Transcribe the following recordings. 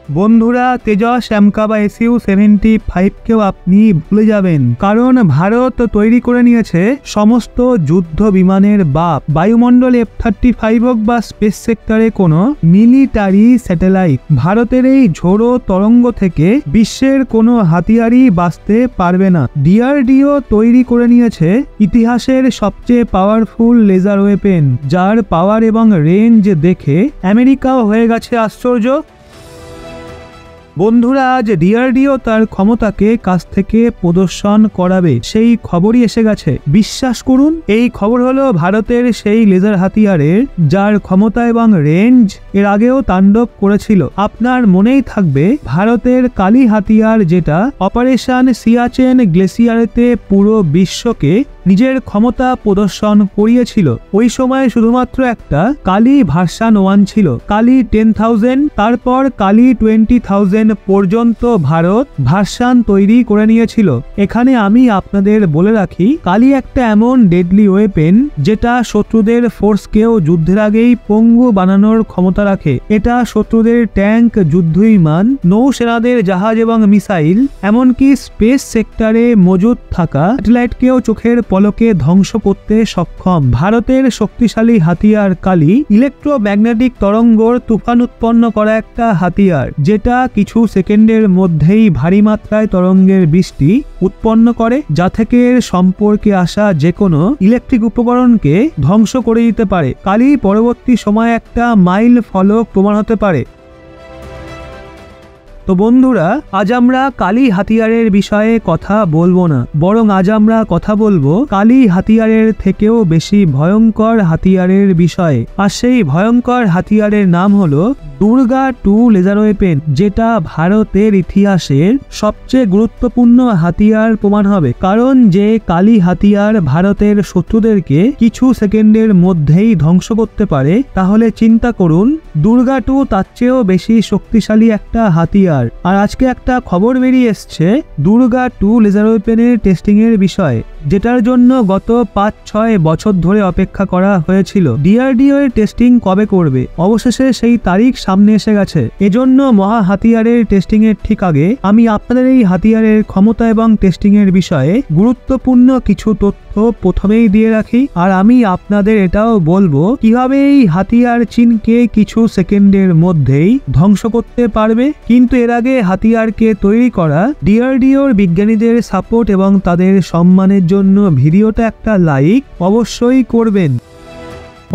বন্ধুরা, তেজস এমকা বা SU-75কেও আপনি ভুলে যাবেন, কারণ ভারত তৈরি করে নিয়েছে সমস্ত যুদ্ধ বিমানের বাপ। বায়ুমণ্ডল F-35 হোক বা স্পেস সেক্টরে কোনো মিলিটারি স্যাটেলাইট, ভারতের এই ঝোড়ো তরঙ্গ থেকে বিশ্বের কোনো হাতিয়ারই বাঁচতে পারবে না। DRDO তৈরি করে নিয়েছে ইতিহাসের সবচেয়ে পাওয়ারফুল লেজার ওয়েপেন, যার পাওয়ার এবং রেঞ্জ দেখে আমেরিকাও হয়ে গেছে আশ্চর্য। বন্ধুরা, আজ DRDO তার ক্ষমতাকে কাছ থেকে প্রদর্শন করাবে, সেই খবরই এসে গেছে। বিশ্বাস করুন, এই খবর হলো ভারতের সেই লেজার হাতিয়ারের যার ক্ষমতা এবং রেঞ্জ এর আগেও তাণ্ডব করেছিল। আপনার মনেই থাকবে ভারতের কালী হাতিয়ার, যেটা অপারেশন সিয়াচেন গ্লেসিয়ারেতে পুরো বিশ্বকে নিজের ক্ষমতা প্রদর্শন করিয়েছিল। ওই সময় শুধুমাত্র একটা কালী ভার্সন 1 ছিল, কালী 10,000, তারপর কালী 20,000 পর্যন্ত ভারত ভার্সন তৈরি করে নিয়েছিল। এখানে আমি আপনাদের বলে রাখি, কালী একটা এমন ডেডলি ওয়েপেন যেটা শত্রুদের ফোর্সকেও যুদ্ধের আগেই পঙ্গু বানানোর ক্ষমতা রাখে। এটা শত্রুদের ট্যাঙ্ক, যুদ্ধবিমান, নৌসেনাদের জাহাজ এবং মিসাইল, এমনকি স্পেস সেক্টরে মজুদ থাকা স্যাটেলাইটকেও চোখের পলকে ধ্বংস করতে সক্ষম। ভারতের শক্তিশালী হাতিয়ার কালী ইলেকট্রোম্যাগনেটিক তরঙ্গর তুফান উৎপন্ন করা একটা হাতিয়ার, যেটা কিছু সেকেন্ডের মধ্যেই ভারী মাত্রায় তরঙ্গের বৃষ্টি উৎপন্ন করে, যা থেকে সম্পর্কে আসা যে কোনো ইলেকট্রিক উপকরণকে ধ্বংস করে দিতে পারে। কালী পরবর্তী সময়ে একটা মাইল ফলক প্রমাণ হতে পারে। তো বন্ধুরা, আজ আমরা কালী হাতিয়ারের বিষয়ে কথা বলবো না, বরং আজ আমরা কথা বলবো কালী হাতিয়ারের থেকেও বেশি ভয়ঙ্কর হাতিয়ারের বিষয়ে। আর সেই ভয়ঙ্কর হাতিয়ারের নাম হলো দুর্গা 2 লেজার ওয়েপেন, যেটা ভারতের ইতিহাসের সবচেয়ে গুরুত্বপূর্ণ হাতিয়ার প্রমাণ হবে। কারণ যে কালী হাতিয়ার ভারতের শত্রুদেরকে কিছু সেকেন্ডের মধ্যেই ধ্বংস করতে পারে, তাহলে চিন্তা করুন দুর্গা 2 তার চেয়েও বেশি শক্তিশালী একটা হাতিয়ার। আর আজকে একটা খবর বেরিয়ে এসছে দুর্গা 2 লেজার ওয়েপেনের টেস্টিং এর বিষয়ে, যেটার জন্য গত 5-6 বছর ধরে অপেক্ষা করা হয়েছিল। DRDO এর টেস্টিং কবে করবে? অবশেষে সেই তারিখ সামনে এসে গেছে। এজন্য মহা হাতিয়ারের টেস্টিং এর ঠিক আগে আমি আপনাদের এই হাতিয়ারের ক্ষমতা এবং টেস্টিং এর বিষয়ে গুরুত্বপূর্ণ কিছু তথ্য প্রথমেই দিয়ে রাখি। আর আমি আপনাদের এটাও বলবো কিভাবে এই হাতিয়ার চীনকে কিছু সেকেন্ডের মধ্যেই ধ্বংস করতে পারবে। কিন্তু এর আগে হাতিয়ারকে তৈরি করা DRDOর বিজ্ঞানীদের সাপোর্ট এবং তাদের সম্মানের জন্য ভিডিওটা একটা লাইক অবশ্যই করবেন।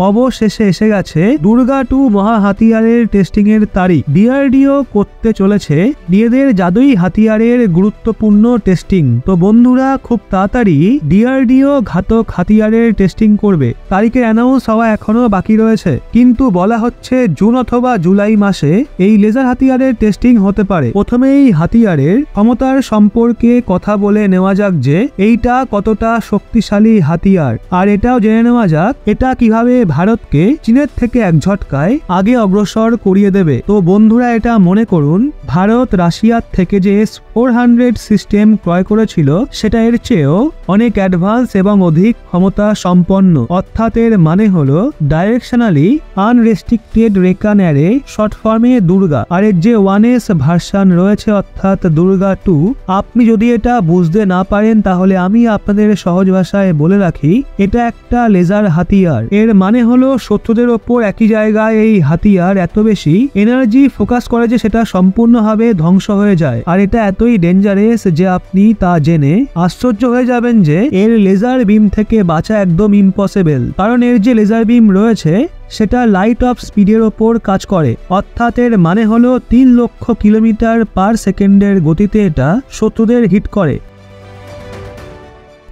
অবশেষে এসে গেছে দুর্গা 2 মহা হাতিয়ারের টেস্টিং এর তারিখ। DRDO করতে চলেছে নিজেদের জাদুই হাতিয়ারের গুরুত্বপূর্ণ টেস্টিং। তো বন্ধুরা, খুব তাড়াতাড়ি DRDO ঘাতক হাতিয়ারের টেস্টিং করবে। তারিখের অ্যানাউন্স হওয়া এখনো বাকি রয়েছে, কিন্তু বলা হচ্ছে জুন অথবা জুলাই মাসে এই লেজার হাতিয়ারের টেস্টিং হতে পারে। প্রথমে এই হাতিয়ারের ক্ষমতার সম্পর্কে কথা বলে নেওয়া যাক, যে এইটা কতটা শক্তিশালী হাতিয়ার। আর এটাও জেনে নেওয়া যাক এটা কিভাবে ভারতকে চীনের থেকে এক ঝটকায় আগে অগ্রসর করিয়ে দেবে। তো বন্ধুরা, এটা মনে করুন ভারত রাশিয়ার থেকে যে S-400 সিস্টেম ক্রয় করেছিল, সেটা এর চেয়েও অনেক অ্যাডভান্স এবং অধিক ক্ষমতা সম্পন্ন। অর্থাৎ এর মানে হলো ডাইরেকশনালি আনরেস্ট্রিক্টেড রেকন অ্যারে, শর্ট ফর্মে দুর্গা। আর এর যে 1S ভার্সন রয়েছে অর্থাৎ দুর্গা 2, আপনি যদি এটা বুঝতে না পারেন তাহলে আমি আপনাদের সহজ ভাষায় বলে রাখি, এটা একটা লেজার হাতিয়ার। এর মানে হলো শত্রুদের ওপর একই জায়গায় এই হাতিয়ার এত বেশি এনার্জি ফোকাস করে যে সেটা সম্পূর্ণভাবে ধ্বংস হয়ে যায়। আর এটা এতই ডেঞ্জারাস যে আপনি তা জেনে আশ্চর্য হয়ে যাবেন যে এর লেজার বিম থেকে বাঁচা একদম ইম্পসিবল। কারণ এর যে লেজার বিম রয়েছে সেটা লাইট অফ স্পিডের ওপর কাজ করে। অর্থাৎ এর মানে হলো 3 লক্ষ কিলোমিটার পার সেকেন্ডের গতিতে এটা শত্রুদের হিট করে।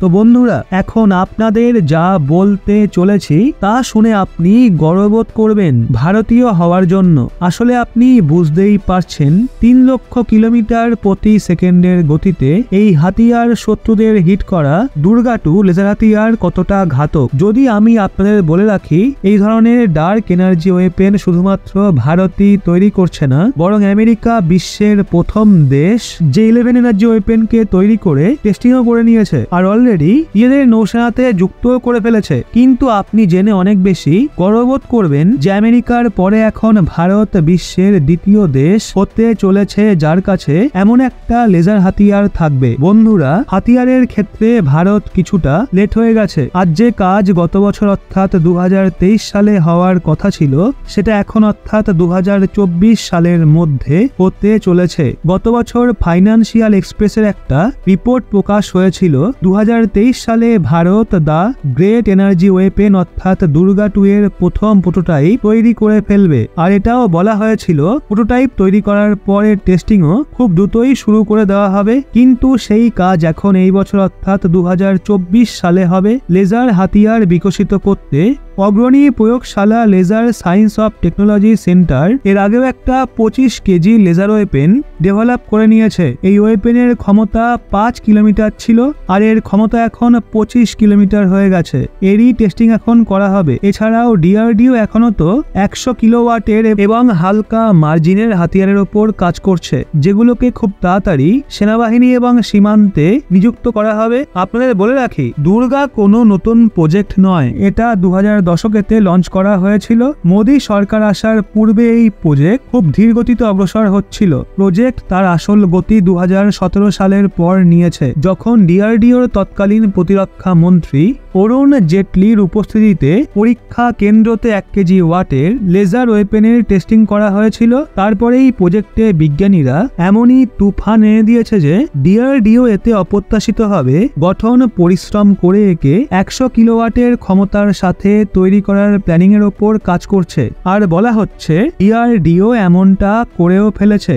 তো বন্ধুরা, এখন আপনাদের যা বলতে চলেছি তা শুনে আপনি গর্ববোধ করবেন ভারতীয় হওয়ার জন্য। আসলে আপনি বুঝতেই পারছেন 3 লক্ষ কিলোমিটার প্রতি সেকেন্ডের গতিতে এই হাতিয়ার শত্রুদের হিট করা দুর্গা 2 লেজার হাতিয়ার কতটা ঘাতক। যদি আমি আপনাদের বলে রাখি, এই ধরনের ডার্ক এনার্জি ওয়েপেন শুধুমাত্র ভারতই তৈরি করছে না, বরং আমেরিকা বিশ্বের প্রথম দেশ যে 11 এনার্জি ওয়েপেনকে তৈরি করে টেস্টিংও করে নিয়েছে। আর অলরেডি নিজেদের নৌসেনাতে যুক্ত করে ফেলেছে। কিন্তু আপনি জেনে অনেক বেশি গর্ববোধ করবেন যে আমেরিকার পরে এখন ভারত বিশ্বের দ্বিতীয় দেশ হতে চলেছে যার কাছে এমন একটা লেজার হাতিয়ার থাকবে। বন্ধুরা, হাতিয়ারের ক্ষেত্রে ভারত কিছুটা লেট হয়ে গেছে। আজ যে কাজ গত বছর অর্থাৎ 2023 সালে হওয়ার কথা ছিল সেটা এখন অর্থাৎ 2024 সালের মধ্যে হতে চলেছে। গত বছর ফাইন্যান্সিয়াল এক্সপ্রেসের একটা রিপোর্ট প্রকাশ হয়েছিল 2023 সালে Bharat the great energy weapon অর্থাৎ দুর্গা 2 এর প্রথম প্রোটোটাইপ তৈরি করে ফেলবে। আর এটাও বলা হয়েছিল প্রোটোটাইপ তৈরি করার পরে টেস্টিংও খুব দ্রুতই শুরু করে দেওয়া হবে। কিন্তু সেই কাজ এখন এই বছর অর্থাৎ 2024 সালে হবে। লেজার হাতিয়ার বিকশিত করতে অগ্রণী প্রয়োগশালা laser science of technology centre এর আগেও একটা 25 কেজি লেজার ওয়েপেন ডেভেলপ করে নিয়েছে। এই ওয়েপেনের ক্ষমতা 5 কিলোমিটার ছিল আর এর ক্ষমতা এখন 25 কিলোমিটার হয়ে গেছে। এরই টেস্টিং এখন করা হবে। এছাড়াও ডিআরডিও এখনো তো 100 কিলোওয়াটের এবং হালকা মার্জিনের হাতিয়ারের ওপর কাজ করছে, যেগুলোকে খুব তাড়াতাড়ি সেনাবাহিনী এবং সীমান্তে নিযুক্ত করা হবে। আপনাদের বলে রাখি, দুর্গা কোনো নতুন প্রজেক্ট নয়। এটা 2010 দশকেতে লঞ্চ করা হয়েছিল। মোদী সরকার আসার পূর্বে এই প্রজেক্ট খুব ধীর গতিতে অগ্রসর হচ্ছিল। প্রজেক্ট তার আসল গতি 2017 সালের পর নিয়েছে, যখন ডিআরডিওর তৎকালীন প্রতিরক্ষা মন্ত্রী অরুণ জেটলির উপস্থিতিতে পরীক্ষা কেন্দ্রতে 1 কেজি ওয়াটের লেজার ওয়েপেনের টেস্টিং করা হয়েছিল। তারপরে এই প্রজেক্টে বিজ্ঞানীরা এমনই তুফান এনে দিয়েছে যে ডিআরডিও এতে অপ্রত্যাশিতভাবে গঠন পরিশ্রম করে একে 100 কিলোওয়াটের ক্ষমতার সাথে তৈরি করার প্ল্যানিং এর ওপর কাজ করছে। আর বলা হচ্ছে ডিআরডিও এমনটা করেও ফেলেছে।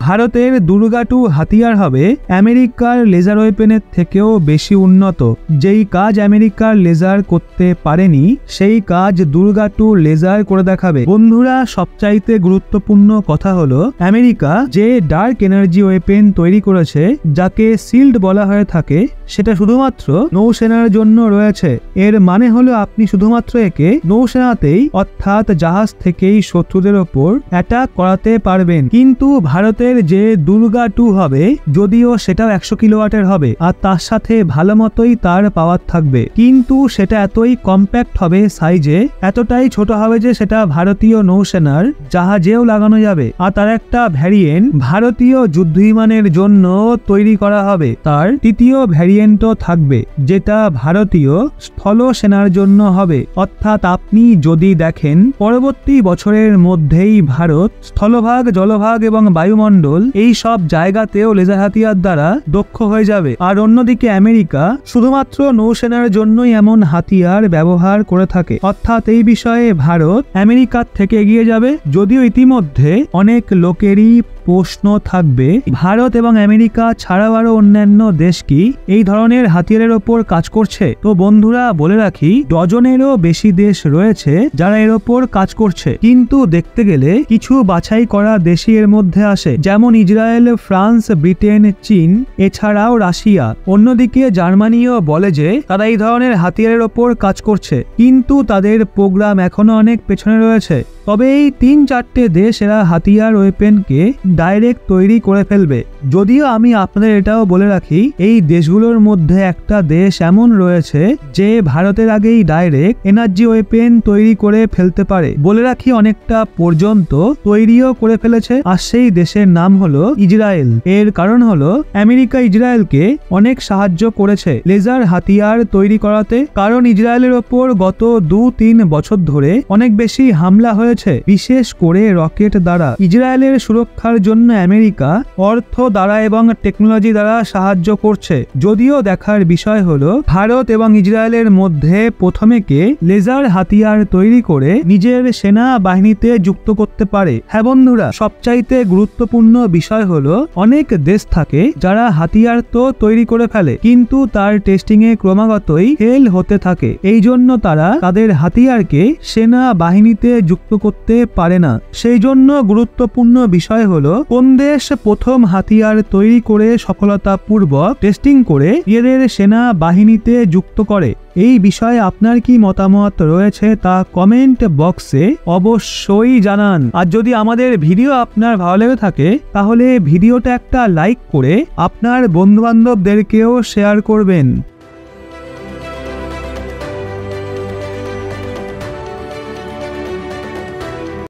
ভারতের দুর্গা 2 হাতিয়ার হবে আমেরিকার লেজার ওয়েপেনের থেকেও বেশি উন্নত। যেই কাজ আমেরিকার লেজার করতে পারেনি সেই কাজ দুর্গা 2 লেজার করে দেখাবে। বন্ধুরা, সবচাইতে গুরুত্বপূর্ণ কথা হলো আমেরিকা যে ডার্ক এনার্জি ওয়েপেন তৈরি করেছে, যাকে শিল্ড বলা হয়ে থাকে, সেটা শুধুমাত্র নৌসেনার জন্য রয়েছে। এর মানে হলো আপনি শুধুমাত্র একে নৌসেনাতেই অর্থাৎ জাহাজ থেকেই শত্রুদের ওপর অ্যাটাক করাতে পারবেন। কিন্তু ভারতের যে দুর্গা 2 হবে, যদিও সেটাও 100 কিলোওয়াটের হবে আর তার সাথে ভালো মতোই তার পাওয়ার থাকবে, কিন্তু সেটা এতই কম্প্যাক্ট হবে সাইজে, এতটাই ছোট হবে যে সেটা ভারতীয় নৌসেনার জাহাজেও লাগানো যাবে। আর তার একটা ভ্যারিয়েন্ট ভারতীয় যুদ্ধবিমানের জন্য তৈরি করা হবে। তার তৃতীয় ভ্যারিয়েন্টও থাকবে, যেটা ভারতীয় স্থল সেনার জন্য হবে। অর্থাৎ আপনি যদি দেখেন পরবর্তী বছরের মধ্যেই ভারত স্থলভাগ, জলভাগ এবং বায়ুমণ্ডল এই সব জায়গাতেও লেজার হাতিয়ার দ্বারা দক্ষ হয়ে যাবে। আর অন্যদিকে আমেরিকা শুধুমাত্র নৌসেনার জন্যই এমন হাতিয়ার ব্যবহার করে থাকে। অর্থাৎ এই বিষয়ে ভারত আমেরিকার থেকে এগিয়ে যাবে। যদিও ইতিমধ্যে অনেক লোকেরই প্রশ্ন থাকবে, ভারত এবং আমেরিকা ছাড়াও আরো অন্যান্য দেশ কি এই ধরনের হাতিয়ারের ওপর কাজ করছে? তো বন্ধুরা, বলে রাখি, ডজনেরও বেশি দেশ রয়েছে যারা এর ওপর কাজ করছে। কিন্তু দেখতে গেলে কিছু বাছাই করা দেশই এর মধ্যে আসে, যেমন ইসরায়েল, ফ্রান্স, ব্রিটেন, চীন, এছাড়াও রাশিয়া। অন্যদিকে জার্মানিও বলে যে তারা এই ধরনের হাতিয়ারের ওপর কাজ করছে, কিন্তু তাদের প্রোগ্রাম এখনো অনেক পেছনে রয়েছে। তবে এই 3-4টে দেশ এরা হাতিয়ার ওয়েপেনকে ডাইরেক্ট তৈরি করে ফেলবে। যদিও আমি আপনাদের এটাও বলে রাখি, এই দেশগুলোর মধ্যে একটা দেশ এমন রয়েছে যে ভারতের আগেই ডাইরেক্ট এনার্জি ওয়েপেন তৈরি করে ফেলতে পারে। বলে রাখি, অনেকটা পর্যন্ত তৈরিও করে ফেলেছে। আর সেই দেশের নাম হলো ইসরায়েল। এর কারণ হলো আমেরিকা ইসরায়েলকে অনেক সাহায্য করেছে লেজার হাতিয়ার তৈরি করাতে। কারণ ইসরায়েলের ওপর গত 2-3 বছর ধরে অনেক বেশি হামলা হয়েছে, বিশেষ করে রকেট দ্বারা। ইসরায়েলের সুরক্ষার জন্য আমেরিকা অর্থ দ্বারা এবং টেকনোলজি দ্বারা সাহায্য করছে। যদিও দেখার বিষয় হলো ভারত এবং ইসরায়েলের মধ্যে প্রথমে কে লেজার হাতিয়ার তৈরি করে নিজের সেনা বাহিনীতে যুক্ত করতে পারে। হ্যাঁ বন্ধুরা, সবচাইতে গুরুত্বপূর্ণ বিষয় হলো অনেক দেশ থাকে যারা হাতিয়ার তো তৈরি করে ফেলে, কিন্তু তার টেস্টিং এ ক্রমাগতই ফেল হতে থাকে। এই জন্য তারা তাদের হাতিয়ারকে সেনা বাহিনীতে যুক্ত করতে পারে না। সেই জন্য গুরুত্বপূর্ণ বিষয় হলো কোন দেশ প্রথম হাতিয়ার হাতিয়ার তৈরি করে সফলতাপূর্বক টেস্টিং করে নিজেদের সেনা বাহিনীতে যুক্ত করে। এই বিষয়ে আপনার কি মতামত রয়েছে তা কমেন্ট বক্সে অবশ্যই জানান। আর যদি আমাদের ভিডিও আপনার ভালো লেগে থাকে তাহলে ভিডিওটা একটা লাইক করে আপনার বন্ধুবান্ধবদেরকেও শেয়ার করবেন।